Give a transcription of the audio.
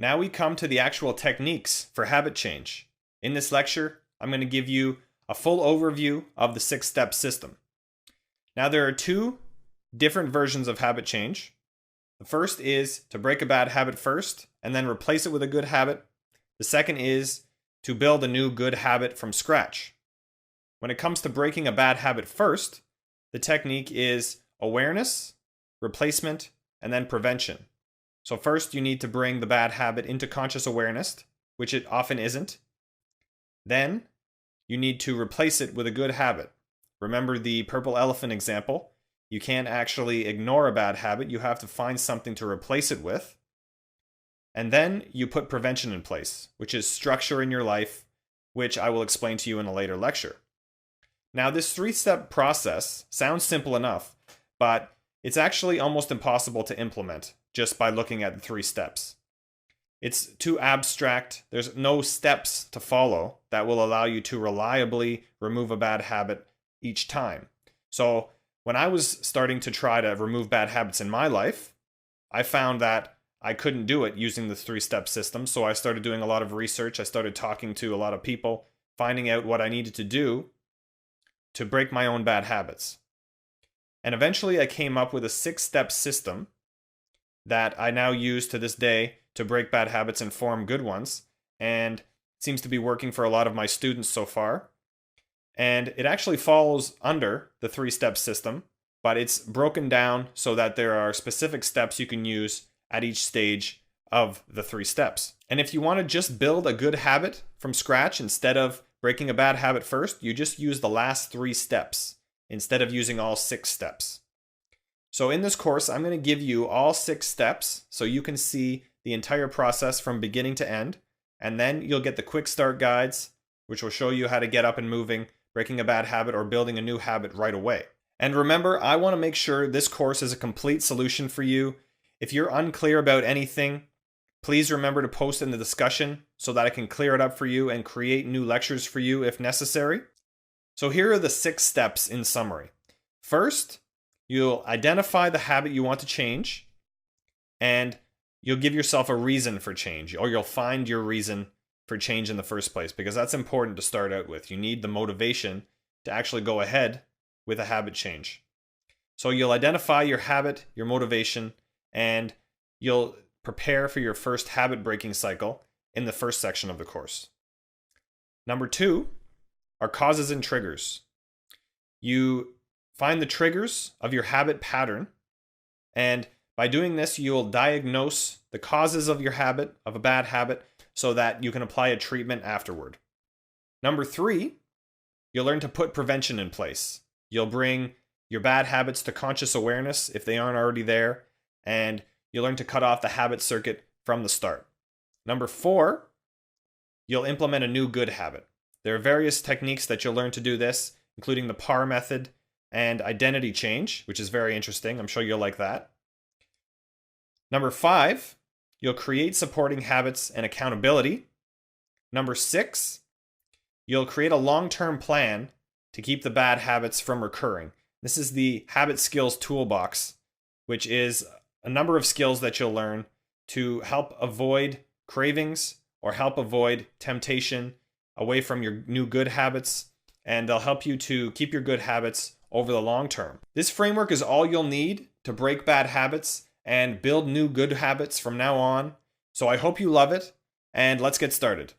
Now we come to the actual techniques for habit change. In this lecture, I'm going to give you a full overview of the 6-step system. Now there are two different versions of habit change. The first is to break a bad habit first and then replace it with a good habit. The second is to build a new good habit from scratch. When it comes to breaking a bad habit first, the technique is awareness, replacement, and then prevention. So first you need to bring the bad habit into conscious awareness, which it often isn't. Then you need to replace it with a good habit. Remember the purple elephant example. You can't actually ignore a bad habit. You have to find something to replace it with. And then you put prevention in place, which is structure in your life, which I will explain to you in a later lecture. Now, this 3-step process sounds simple enough, but it's actually almost impossible to implement just by looking at the 3 steps. It's too abstract. There's no steps to follow that will allow you to reliably remove a bad habit each time. So when I was starting to try to remove bad habits in my life, I found that I couldn't do it using the 3-step system. So I started doing a lot of research. I started talking to a lot of people, finding out what I needed to do to break my own bad habits. And eventually I came up with a 6-step system that I now use to this day to break bad habits and form good ones. And it seems to be working for a lot of my students so far. And it actually falls under the 3-step system, but it's broken down so that there are specific steps you can use at each stage of the 3 steps. And if you want to just build a good habit from scratch instead of breaking a bad habit first, you just use the last 3 steps instead of using all 6 steps. So in this course, I'm going to give you all 6 steps so you can see the entire process from beginning to end. And then you'll get the quick start guides, which will show you how to get up and moving, breaking a bad habit, or building a new habit right away. And remember, I want to make sure this course is a complete solution for you. If you're unclear about anything, please remember to post in the discussion so that I can clear it up for you and create new lectures for you if necessary. So here are the 6 steps in summary. First, you'll identify the habit you want to change, and you'll give yourself a reason for change, or you'll find your reason for change in the first place, because that's important to start out with. You need the motivation to actually go ahead with a habit change. So you'll identify your habit, your motivation, and you'll prepare for your first habit breaking cycle in the first section of the course. Number 2 are causes and triggers. You find the triggers of your habit pattern, and by doing this, you'll diagnose the causes of your habit, of a bad habit, so that you can apply a treatment afterward. Number 3, you'll learn to put prevention in place. You'll bring your bad habits to conscious awareness if they aren't already there, and you'll learn to cut off the habit circuit from the start. Number 4, you'll implement a new good habit. There are various techniques that you'll learn to do this, including the PAR method and identity change, which is very interesting. I'm sure you'll like that. Number 5, you'll create supporting habits and accountability. Number 6, you'll create a long-term plan to keep the bad habits from recurring. This is the Habit Skills Toolbox, which is a number of skills that you'll learn to help avoid cravings or help avoid temptation away from your new good habits, and they'll help you to keep your good habits over the long term. This framework is all you'll need to break bad habits and build new good habits from now on. So I hope you love it, and let's get started.